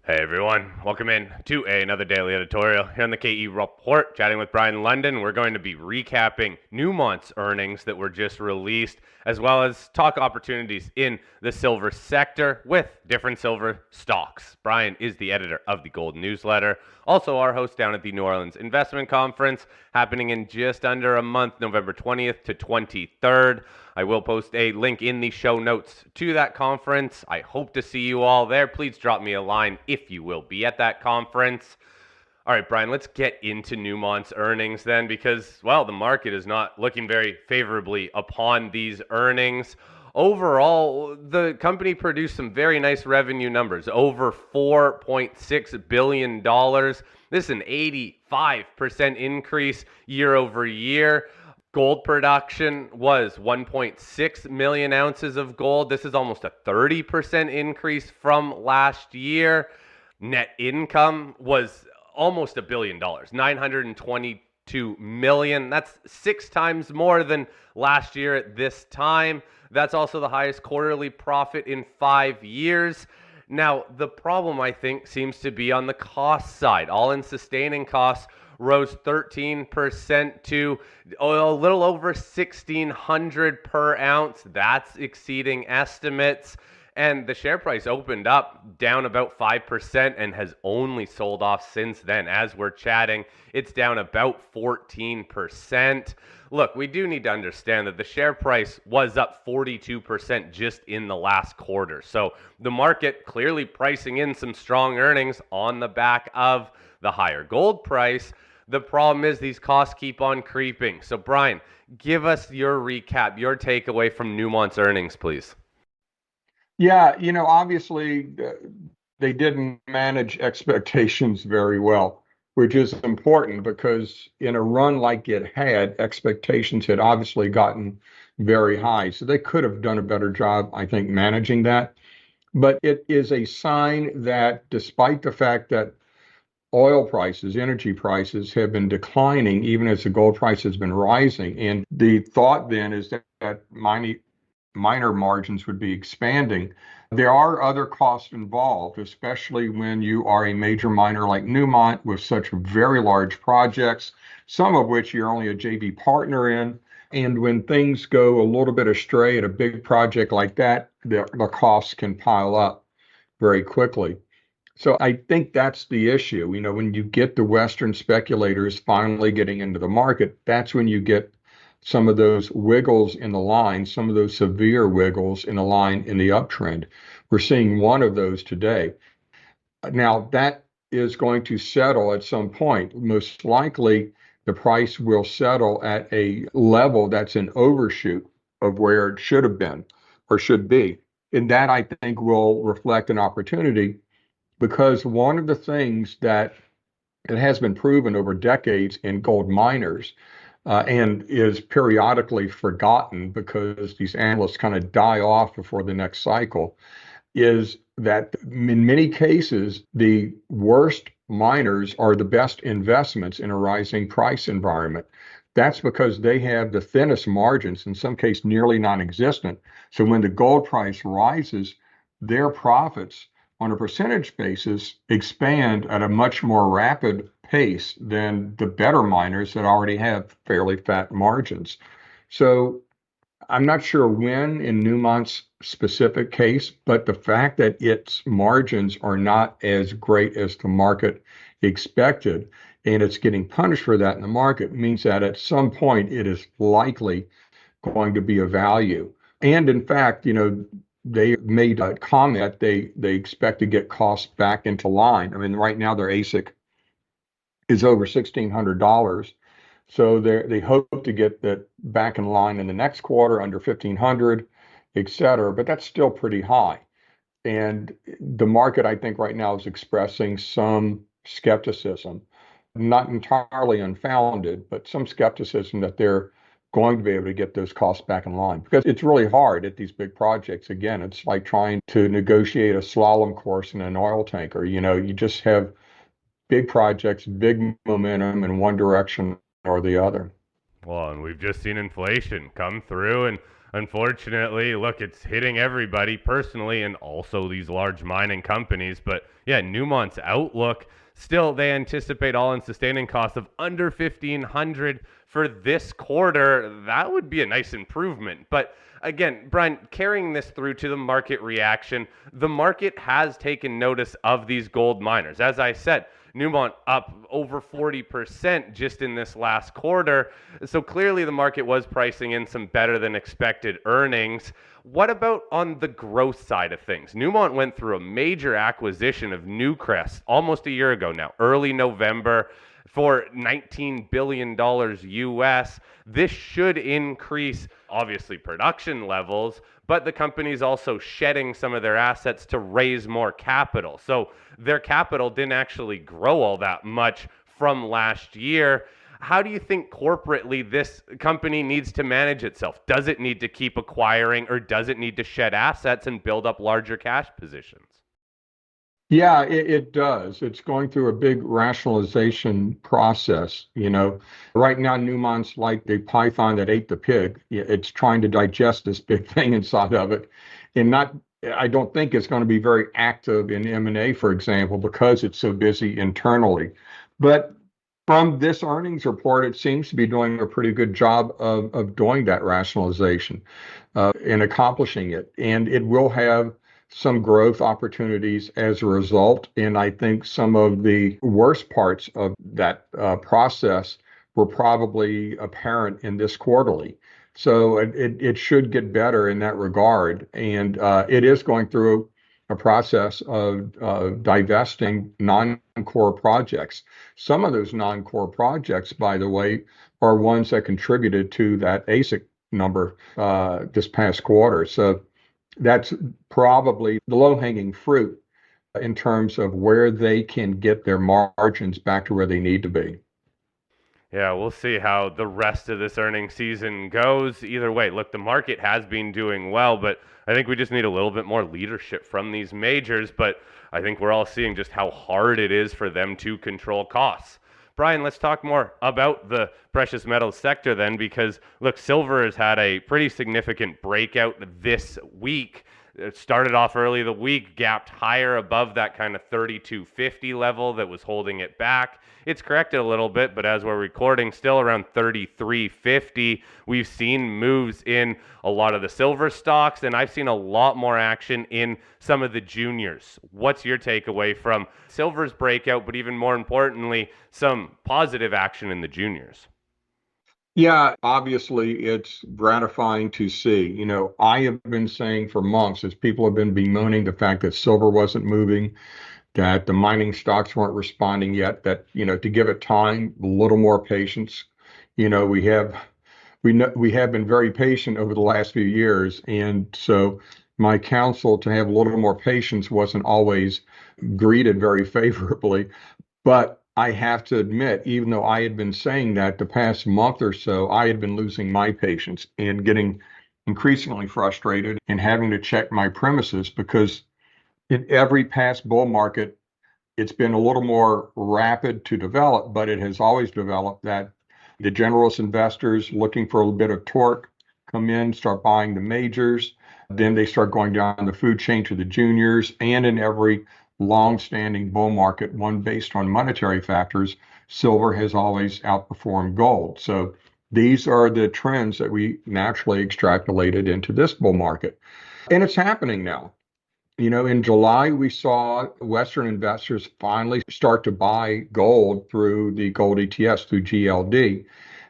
Hey everyone, welcome in to another daily editorial here on the KE Report, chatting with Brien Lundin. We're going to be recapping Newmont's earnings that were just released, as well as talk opportunities in the silver sector with different silver stocks. Brien is the editor of the Gold Newsletter, also our host down at the New Orleans Investment Conference, happening in just under a month, November 20th to 23rd. I will post a link in the show notes to that conference. I hope to see you all there. Please drop me a line if you will be at that conference. All right, Brien, let's get into Newmont's earnings then, because, well, the market is not looking very favorably upon these earnings. Overall, the company produced some very nice revenue numbers, over $4.6 billion. This is an 85% increase year over year. Gold production was 1.6 million ounces of gold. This is almost a 30% increase from last year. Net income was almost $1 billion, $922 million. That's 6 times more than last year at this time. That's also the highest quarterly profit in 5 years. Now, the problem, I think, seems to be on the cost side. All-in sustaining costs rose 13% to a little over 1,600 per ounce. That's exceeding estimates. And the share price opened up down about 5% and has only sold off since then. As we're chatting, it's down about 14%. Look, we do need to understand that the share price was up 42% just in the last quarter. So the market clearly pricing in some strong earnings on the back of the higher gold price. The problem is these costs keep on creeping. So Brien, give us your recap, your takeaway from Newmont's earnings, please. Yeah, obviously they didn't manage expectations very well, which is important because in a run like it had, expectations had obviously gotten very high. So they could have done a better job, I think, managing that. But it is a sign that despite the fact that oil prices, energy prices have been declining, even as the gold price has been rising. And the thought then is that miner margins would be expanding. There are other costs involved, especially when you are a major miner like Newmont with such very large projects, some of which you're only a JV partner in. And when things go a little bit astray at a big project like that, the costs can pile up very quickly. So I think that's the issue. When you get the Western speculators finally getting into the market, that's when you get some of those wiggles in the line, some of those severe wiggles in the line in the uptrend. We're seeing one of those today. Now, that is going to settle at some point. Most likely, the price will settle at a level that's an overshoot of where it should have been or should be. And that, I think, will reflect an opportunity, because one of the things that it has been proven over decades in gold miners and is periodically forgotten because these analysts kind of die off before the next cycle, is that in many cases, the worst miners are the best investments in a rising price environment. That's because they have the thinnest margins, in some cases nearly non-existent. So when the gold price rises, their profits on a percentage basis expand at a much more rapid pace than the better miners that already have fairly fat margins. So I'm not sure when in Newmont's specific case, but the fact that its margins are not as great as the market expected, and it's getting punished for that in the market, means that at some point it is likely going to be of value. And in fact, they made a comment they expect to get costs back into line. I mean, right now their AISC is over $1,600. So they hope to get that back in line in the next quarter under 1,500, et cetera. But that's still pretty high. And the market, I think, right now is expressing some skepticism, not entirely unfounded, but some skepticism that they're going to be able to get those costs back in line, because it's really hard at these big projects. Again, it's like trying to negotiate a slalom course in an oil tanker. You just have big projects, big momentum in one direction or the other. Well, and we've just seen inflation come through, and Unfortunately, look, it's hitting everybody personally and also these large mining companies. But yeah, Newmont's outlook still, they anticipate all-in sustaining costs of under 1,500 for this quarter. That would be a nice improvement. But again, Brian, carrying this through to the market reaction, the market has taken notice of these gold miners. As I said, Newmont up over 40% just in this last quarter. So clearly the market was pricing in some better than expected earnings. What about on the growth side of things? Newmont went through a major acquisition of Newcrest almost a year ago now, early November, for $19 billion US. This should increase, obviously, production levels, but the company's also shedding some of their assets to raise more capital. So their capital didn't actually grow all that much from last year. How do you think corporately this company needs to manage itself? Does it need to keep acquiring, or does it need to shed assets and build up larger cash positions? Yeah, it does. It's going through a big rationalization process. Right now, Newmont's like the python that ate the pig. It's trying to digest this big thing inside of it. And not, I don't think it's going to be very active in M&A, for example, because it's so busy internally. But from this earnings report, it seems to be doing a pretty good job of doing that rationalization and accomplishing it. And it will have some growth opportunities as a result. And I think some of the worst parts of that process were probably apparent in this quarterly. So it should get better in that regard. And it is going through a process of divesting non-core projects. Some of those non-core projects, by the way, are ones that contributed to that ASIC number this past quarter. So that's probably the low-hanging fruit in terms of where they can get their margins back to where they need to be. Yeah, we'll see how the rest of this earnings season goes. Either way, look, the market has been doing well, but I think we just need a little bit more leadership from these majors. But I think we're all seeing just how hard it is for them to control costs. Brian, let's talk more about the precious metals sector then, because look, silver has had a pretty significant breakout this week. It started off early the week, gapped higher above that kind of 32.50 level that was holding it back. It's corrected a little bit, but as we're recording, still around 33.50. We've seen moves in a lot of the silver stocks, and I've seen a lot more action in some of the juniors. What's your takeaway from silver's breakout, but even more importantly, some positive action in the juniors? Yeah, obviously it's gratifying to see. I have been saying for months, as people have been bemoaning the fact that silver wasn't moving, that the mining stocks weren't responding yet, that, to give it time, a little more patience. We have we have been very patient over the last few years. And so my counsel to have a little more patience wasn't always greeted very favorably. But I have to admit, even though I had been saying that the past month or so, I had been losing my patience and getting increasingly frustrated and having to check my premises because in every past bull market, it's been a little more rapid to develop, but it has always developed that the generalist investors looking for a little bit of torque come in, start buying the majors. Then they start going down the food chain to the juniors. And in every long-standing bull market, one based on monetary factors, silver has always outperformed gold. So these are the trends that we naturally extrapolated into this bull market. And it's happening now. In July, we saw Western investors finally start to buy gold through the gold ETFs, through GLD.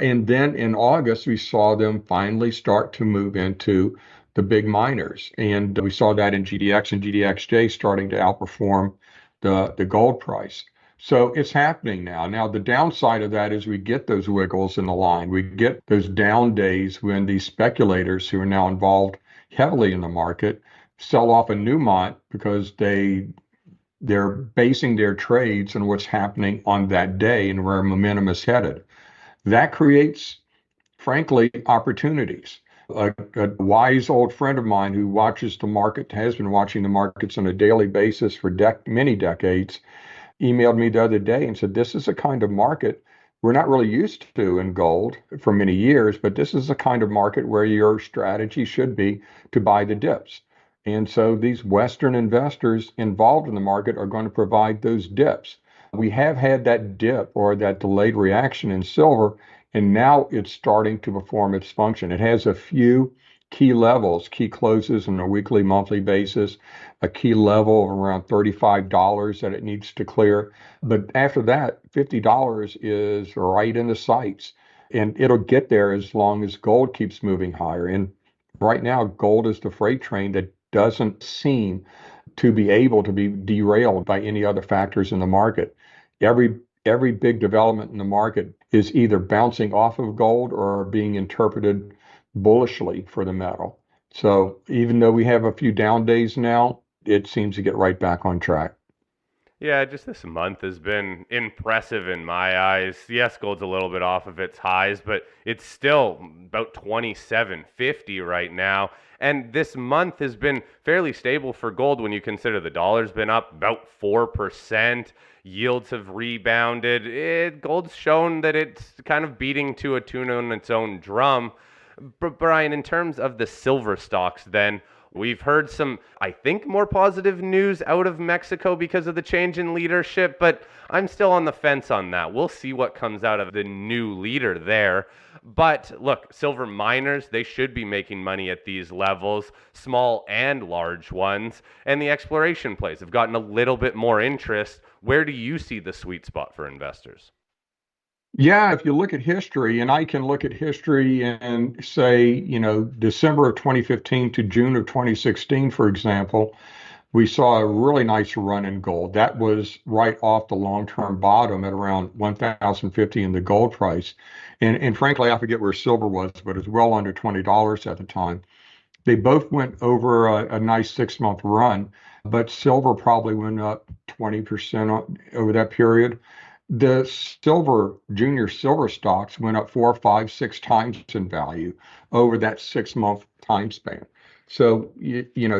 And then in August, we saw them finally start to move into the big miners. And we saw that in GDX and GDXJ starting to outperform the gold price. So it's happening now. Now, the downside of that is we get those wiggles in the line. We get those down days when these speculators who are now involved heavily in the market sell off a Newmont because they're basing their trades on what's happening on that day and where momentum is headed. That creates, frankly, opportunities. A wise old friend of mine who watches the market, has been watching the markets on a daily basis for many decades, emailed me the other day and said, this is a kind of market we're not really used to in gold for many years, but this is the kind of market where your strategy should be to buy the dips. And so these Western investors involved in the market are going to provide those dips. We have had that dip or that delayed reaction in silver, and now it's starting to perform its function. It has a few key levels, key closes on a weekly, monthly basis, a key level of around $35 that it needs to clear. But after that, $50 is right in the sights, and it'll get there as long as gold keeps moving higher. And right now, gold is the freight train that doesn't seem to be able to be derailed by any other factors in the market. Every every big development in the market is either bouncing off of gold or being interpreted bullishly for the metal. So even though we have a few down days now, it seems to get right back on track. Yeah, just this month has been impressive in my eyes. Yes, gold's a little bit off of its highs, but it's still about 27.50 right now. And this month has been fairly stable for gold when you consider the dollar's been up about 4%. Yields have rebounded. Gold's shown that it's kind of beating to a tune on its own drum. But Brian, in terms of the silver stocks, then, we've heard some, I think, more positive news out of Mexico because of the change in leadership, but I'm still on the fence on that. We'll see what comes out of the new leader there. But look, silver miners, they should be making money at these levels, small and large ones. And the exploration plays have gotten a little bit more interest. Where do you see the sweet spot for investors? Yeah, if you look at history, and I can look at history and say, December of 2015 to June of 2016, for example, we saw a really nice run in gold. That was right off the long-term bottom at around 1,050 in the gold price. And frankly, I forget where silver was, but it was well under $20 at the time. They both went over a nice 6 month run, but silver probably went up 20% over that period. The silver, junior silver stocks went up four, five, six times in value over that 6 month time span. So,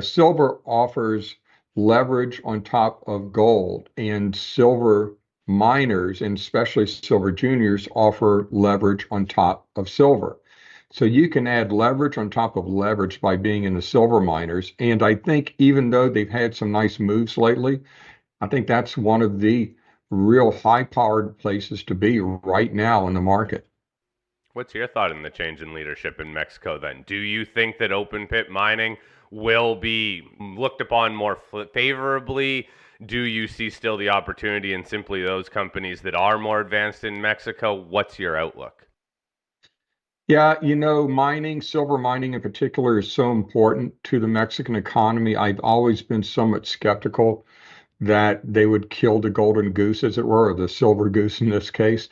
silver offers leverage on top of gold, and silver miners, and especially silver juniors, offer leverage on top of silver. So you can add leverage on top of leverage by being in the silver miners. And I think even though they've had some nice moves lately, I think that's one of the real high powered places to be right now in the market. What's your thought on the change in leadership in Mexico then? Do you think that open pit mining will be looked upon more favorably? Do you see still the opportunity in simply those companies that are more advanced in Mexico? What's your outlook? Yeah, mining, silver mining in particular, is so important to the Mexican economy. I've always been somewhat skeptical that they would kill the golden goose, as it were, or the silver goose in this case.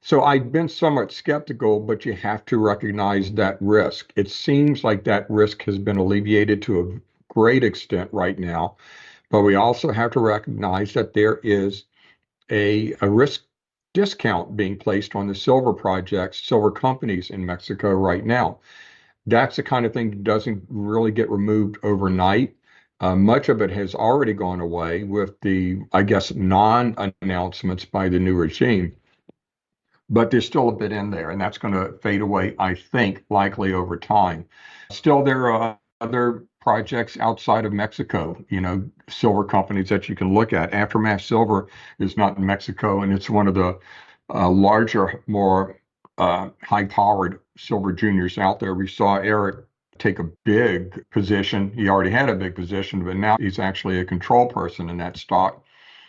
So I've been somewhat skeptical, but you have to recognize that risk. It seems like that risk has been alleviated to a great extent right now, but we also have to recognize that there is a risk discount being placed on the silver projects, silver companies in Mexico right now. That's the kind of thing that doesn't really get removed overnight. Much of it has already gone away with the, I guess, non-announcements by the new regime, but there's still a bit in there, and that's going to fade away, I think, likely over time. Still, there are other projects outside of Mexico, silver companies that you can look at. Aftermath Silver is not in Mexico, and it's one of the larger, more high-powered silver juniors out there. We saw Eric take a big position. He already had a big position, but now he's actually a control person in that stock.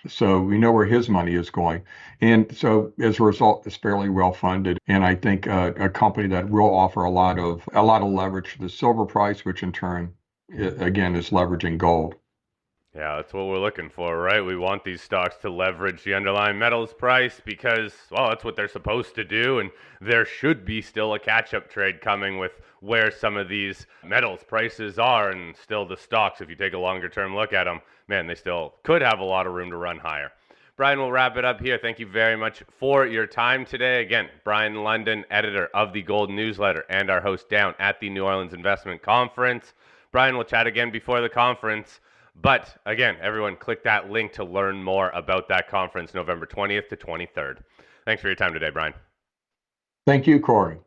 So we know where his money is going. And so as a result, it's fairly well funded. And I think a company that will offer a lot of leverage to the silver price, which in turn, again, is leveraging gold. Yeah, that's what we're looking for, right? We want these stocks to leverage the underlying metals price because, well, that's what they're supposed to do. And there should be still a catch up trade coming with where some of these metals prices are. And still, the stocks, if you take a longer term look at them, man, they still could have a lot of room to run higher. Brian, we'll wrap it up here. Thank you very much for your time today. Again, Brien Lundin, editor of the Gold Newsletter and our host down at the New Orleans Investment Conference. Brian, we'll chat again before the conference. But again, everyone click that link to learn more about that conference November 20th to 23rd. Thanks for your time today, Brien. Thank you, Corey.